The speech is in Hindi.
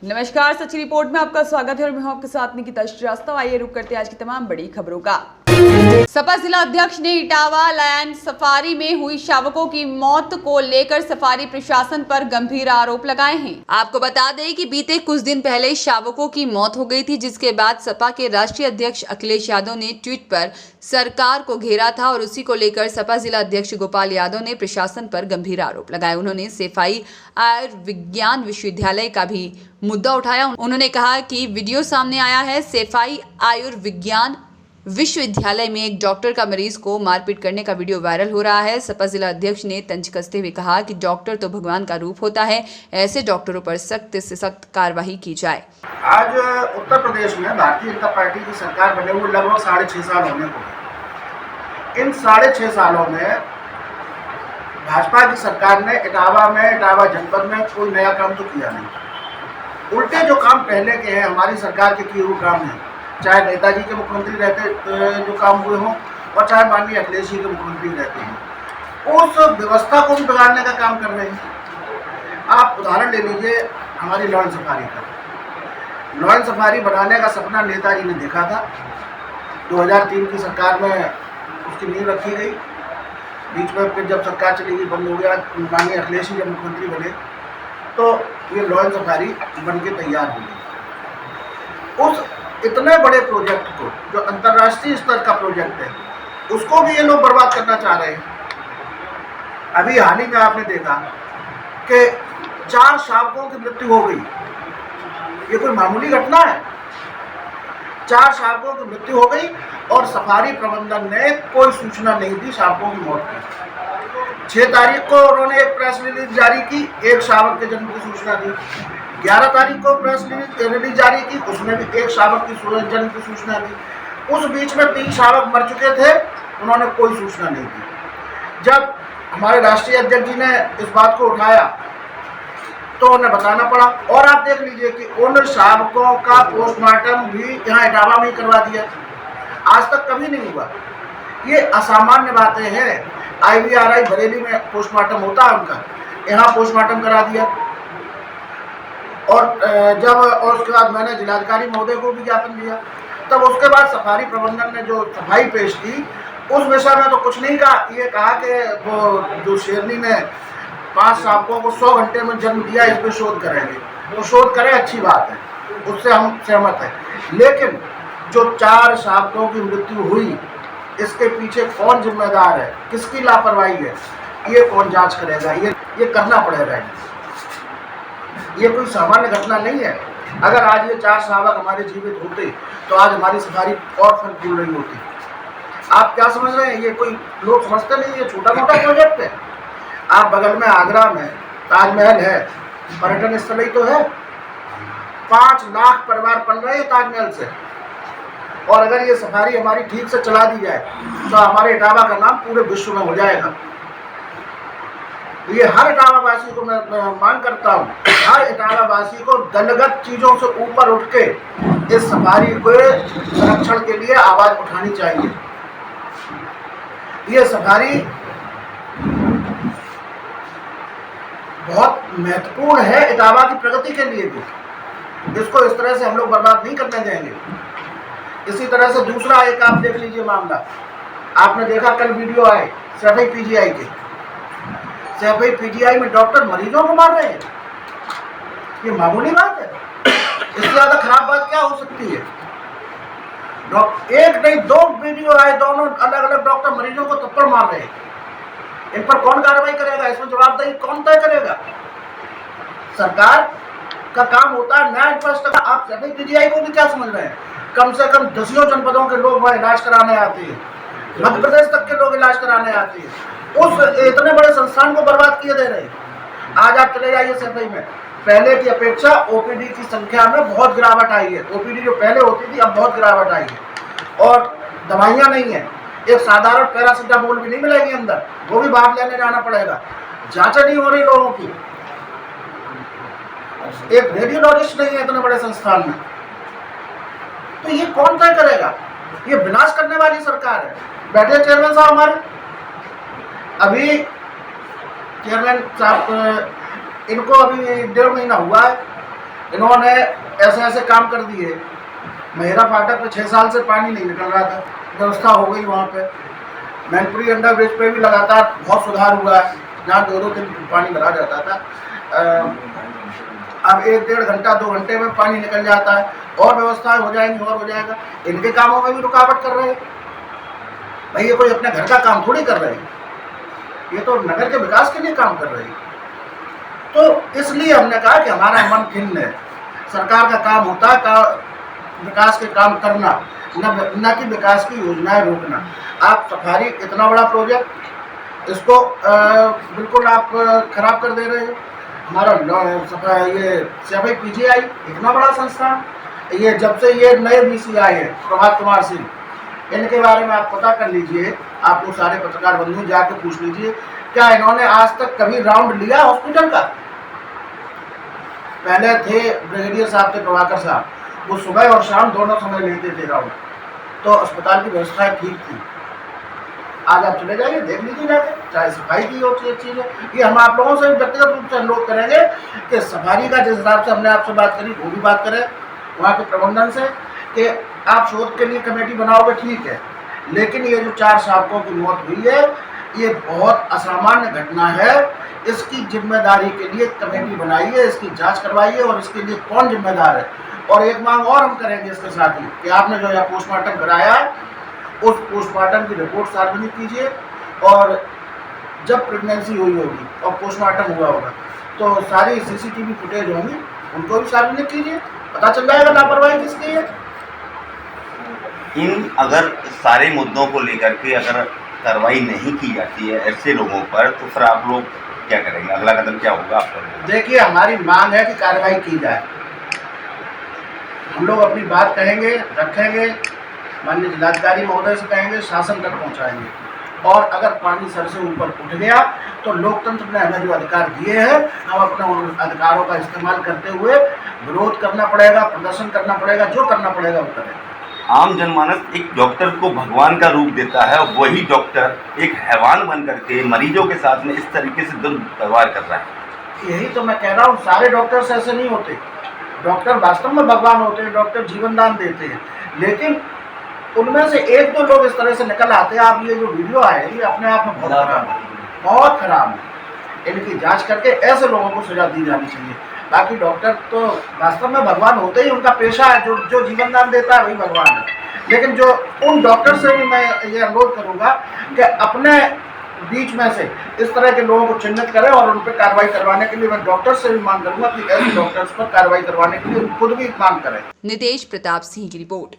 नमस्कार, सच्ची रिपोर्ट में आपका स्वागत है और मैं हूं आपके साथ निकिता श्रीवास्तव। आइए रुक करते हैं आज की तमाम बड़ी खबरों का। सपा जिला अध्यक्ष ने इटावा लायन सफारी में हुई शावकों की मौत को लेकर सफारी प्रशासन पर गंभीर आरोप लगाए हैं। आपको बता दें कि बीते कुछ दिन पहले शावकों की मौत हो गई थी, जिसके बाद सपा के राष्ट्रीय अध्यक्ष अखिलेश यादव ने ट्वीट पर सरकार को घेरा था और उसी को लेकर सपा जिला अध्यक्ष गोपाल यादव ने प्रशासन पर गंभीर आरोप लगाए। उन्होंने सैफई आयुर्विज्ञान विश्वविद्यालय का भी मुद्दा उठाया। उन्होंने कहा कि वीडियो सामने आया है, सैफई आयुर्विज्ञान विश्वविद्यालय में एक डॉक्टर का मरीज को मारपीट करने का वीडियो वायरल हो रहा है। सपा जिला अध्यक्ष ने तंज कसते हुए कहा कि डॉक्टर तो भगवान का रूप होता है, ऐसे डॉक्टरों पर सख्त से सख्त कार्रवाई की जाए। आज उत्तर प्रदेश में भारतीय जनता पार्टी की सरकार बने हुए लगभग 6.5 साल होने को है। इन 6.5 सालों में भाजपा की सरकार ने इटावा जनपद में कोई नया काम तो किया नहीं। उल्टे जो काम पहले के हैं, हमारी सरकार के किए हुए काम हैं, चाहे नेताजी के मुख्यमंत्री रहते जो काम हुए हों और चाहे माननीय अखिलेश जी के मुख्यमंत्री रहते हैं, उस व्यवस्था को भी बिगाड़ने का काम कर रहे हैं। आप उदाहरण ले लीजिए हमारी लॉयन सफारी का। लॉयन सफारी बनाने का सपना नेताजी ने देखा था। 2003 की सरकार में उसकी नींव रखी गई। बीच में फिर जब सरकार चली गई, बंद हो गया। माननीय अखिलेश जी जब मुख्यमंत्री बने तो ये लॉयन सफारी बन के तैयार हो गई। उस इतने बड़े प्रोजेक्ट को, जो अंतर्राष्ट्रीय स्तर का प्रोजेक्ट है, उसको भी ये लोग बर्बाद करना चाह रहे हैं। अभी हाल ही में आपने देखा कि 4 शावकों की मृत्यु हो गई। ये कोई मामूली घटना है? 4 शावकों की मृत्यु हो गई और सफारी प्रबंधन ने कोई सूचना नहीं दी शावकों की मौत की। 6 तारीख को उन्होंने एक प्रेस रिलीज जारी की, एक शावक के जन्म की सूचना दी। 11 तारीख को प्रेस रिलीज जारी की, उसमें भी एक शावक की जन्म की सूचना दी। उस बीच में 3 शावक मर चुके थे, उन्होंने कोई सूचना नहीं दी। जब हमारे राष्ट्रीय अध्यक्ष जी ने इस बात को उठाया तो उन्हें बताना पड़ा। और आप देख लीजिए कि उन शावकों का पोस्टमार्टम भी यहाँ इटावा में ही करवा दिया। आज तक कभी नहीं हुआ। ये असामान्य बातें हैं। IVRI बरेली में पोस्टमार्टम होता है उनका, यहाँ पोस्टमार्टम करा दिया। और उसके बाद मैंने जिलाधिकारी महोदय को भी ज्ञापन दिया। तब उसके बाद सफारी प्रबंधन ने जो सफाई पेश की, उस विषय में तो कुछ नहीं कहा। ये कहा कि वो जो शेरनी ने 5 शावकों को 100 घंटे में जन्म दिया, इस पर शोध करेंगे। वो शोध करें, अच्छी बात है, उससे हम सहमत हैं। लेकिन जो 4 शावकों की मृत्यु हुई, इसके पीछे कौन जिम्मेदार है, किसकी लापरवाही है, ये कौन जांच करेगा? ये करना पड़ेगा। ये कोई सामान्य घटना नहीं है। अगर आज ये 4 शावक हमारे जीवित होते तो आज हमारी सफारी और फल फूल रही होती। आप क्या समझ रहे हैं? ये कोई लोग समझते नहीं, ये छोटा मोटा प्रोजेक्ट है। आप बगल में आगरा में ताजमहल है, पर्यटन स्थल ही तो है। 5 लाख परिवार पल रहे हैं ताजमहल से। और अगर ये सफारी हमारी ठीक से चला दी जाए तो हमारे इटावा का नाम पूरे विश्व में हो जाएगा। ये हर इटावा वासी को मैं मांग करता हूँ, हर इटावा वासी को दलगत चीज़ों से ऊपर उठ के इस सफारी को संरक्षण के लिए आवाज़ उठानी चाहिए। ये सफारी बहुत महत्वपूर्ण है इटावा की प्रगति के लिए भी। इसको इस तरह से हम लोग बर्बाद नहीं करने देंगे। इसी तरह से दूसरा एक आप देख लीजिए मामला, आपने देखा कल वीडियो आए सैफई PGI के। सैफई PGI में डॉक्टर मरीजों को मार रहे हैं। ये मामूली बात है? इससे ज़्यादा खराब बात क्या हो सकती है? एक नहीं 2 वीडियो आए, दोनों अलग अलग डॉक्टर मरीजों को थप्पड़ मार रहे हैं। इन पर कौन कार्रवाई करेगा? इसमें जवाबदेही कौन तय करेगा? सरकार का काम होता है न्याय व्यवस्था। आप सैफई PGI को भी क्या समझ रहे हैं? कम से कम 10 जनपदों के लोग वहाँ इलाज कराने आते हैं, मध्य प्रदेश तक के लोग इलाज कराने आते हैं। उस इतने बड़े संस्थान को बर्बाद किए दे रहे हैं। आज आप चले जाइए सैफई में, पहले की अपेक्षा OPD की संख्या में बहुत गिरावट आई है। OPD जो पहले होती थी, अब बहुत गिरावट आई है। और दवाइयाँ नहीं है, एक साधारण पैरासीटामोल भी नहीं मिलेगी अंदर, वो भी बाहर लेने जाना पड़ेगा। जांचें नहीं हो रही लोगों की। एक रेडियोलॉजिस्ट नहीं है इतने बड़े संस्थान में। तो ये कौन तय करेगा? ये विनाश करने वाली सरकार है। बैठे चेयरमैन साहब हमारे, अभी चेयरमैन साहब इनको अभी 1.5 महीना हुआ है। इन्होंने ऐसे ऐसे काम कर दिए। मेहरा फाटक पे 6 साल से पानी नहीं निकल रहा था, व्यवस्था हो गई वहाँ पे। मैनपुरी अंडर ब्रिज पे भी लगातार बहुत सुधार हुआ है, जहाँ 2-2 दिन पानी भरा जाता था। अब 1-1.5 घंटा 2 घंटे में पानी निकल जाता है, और व्यवस्थाएं हो जाएंगी और हो जाएगा। इनके कामों में भी रुकावट कर रहे हैं भाई, ये कोई अपने घर का काम थोड़ी कर रहे हैं, ये तो नगर के विकास के लिए काम कर रहे हैं। तो इसलिए हमने कहा कि हमारा मन खिन्न है। सरकार का काम होता है विकास के काम करना, न कि विकास की योजनाएं रोकना। आप सफारी इतना बड़ा प्रोजेक्ट, इसको बिल्कुल आप खराब कर दे रहे हो। हमारा ये सफाई पीजीआई इतना बड़ा संस्थान, ये जब से ये नए बीसी आए हैं प्रभात कुमार सिंह, इनके बारे में आप पता कर लीजिए, आप लोग सारे पत्रकार बंधु जाके पूछ लीजिए, क्या इन्होंने आज तक कभी राउंड लिया हॉस्पिटल का? पहले थे ब्रिगेडियर साहब थे, प्रभाकर साहब, वो सुबह और शाम दोनों समय लेते थे राउंड, तो अस्पताल की व्यवस्था ठीक थी। आज आप चले जाइए, देख लीजिए जाके, चाहे सफाई की हो चीज़ है। ये हम आप लोगों से व्यक्तिगत रूप से अनुरोध करेंगे कि सफारी का जिस हिसाब से हमने आपसे बात करी, वो भी बात करें वहाँ के प्रबंधन से कि आप शोध के लिए कमेटी बनाओगे, ठीक है, लेकिन ये जो 4 शावकों की मौत हुई है, ये बहुत असामान्य घटना है। इसकी जिम्मेदारी के लिए कमेटी बनाइए, इसकी जांच करवाइए, और इसके लिए कौन जिम्मेदार है। और एक मांग और हम करेंगे इसके साथ ही कि आपने जो यह पोस्टमार्टम कराया है, उस पोस्टमार्टम की रिपोर्ट सार्वजनिक कीजिए, और जब प्रेगनेंसी हुई होगी और पोस्टमार्टम हुआ होगा तो सारी सीसीटीवी फुटेज होंगी, उनको भी सार्वजनिक कीजिए, पता चल जाएगा लापरवाही किसकी है। इन अगर सारे मुद्दों को लेकर के अगर कार्रवाई नहीं की जाती है ऐसे लोगों पर, तो फिर आप लोग क्या करेंगे? अगला कदम क्या होगा आपका? देखिए, हमारी मांग है कि कार्रवाई की जाए। हम लोग अपनी बात कहेंगे, रखेंगे, माननीय जिलाधिकारी महोदय से कहेंगे, शासन तक पहुंचाएंगे, और अगर पानी सर से ऊपर उठ गया तो लोकतंत्र ने हमें जो अधिकार दिए हैं, हम अपने उन अधिकारों का इस्तेमाल करते हुए विरोध करना पड़ेगा, प्रदर्शन करना पड़ेगा, जो करना पड़ेगा वो करेंगे। आम जनमानस एक डॉक्टर को भगवान का रूप देता है, और वही डॉक्टर एक हैवान बन करके मरीजों के साथ में इस तरीके से दुर्व्यवहार कर रहा है। यही तो मैं कह रहा हूँ, सारे डॉक्टर्स ऐसे नहीं होते। डॉक्टर वास्तव में भगवान होते हैं, डॉक्टर जीवन दान देते हैं, लेकिन उनमें से 1-2 लोग इस तरह से निकल आते हैं। आप ये जो वीडियो आए, ये अपने आप में बहुत खराब है, बहुत खराब है। इनकी जांच करके ऐसे लोगों को सजा दी जानी चाहिए। बाकी डॉक्टर तो वास्तव में भगवान होते ही, उनका पेशा है, जो जीवन दान देता है वही भगवान है। लेकिन जो उन डॉक्टर से भी मैं ये अनुरोध करूँगा कि अपने बीच में से इस तरह के लोगों को चिन्हित करें, और उन पर कार्रवाई करवाने के लिए मैं डॉक्टर से भी मांग करूँगा कि ऐसे डॉक्टर्स पर कार्रवाई करवाने के लिए खुद भी मांग करें। नितेश प्रताप सिंह की रिपोर्ट।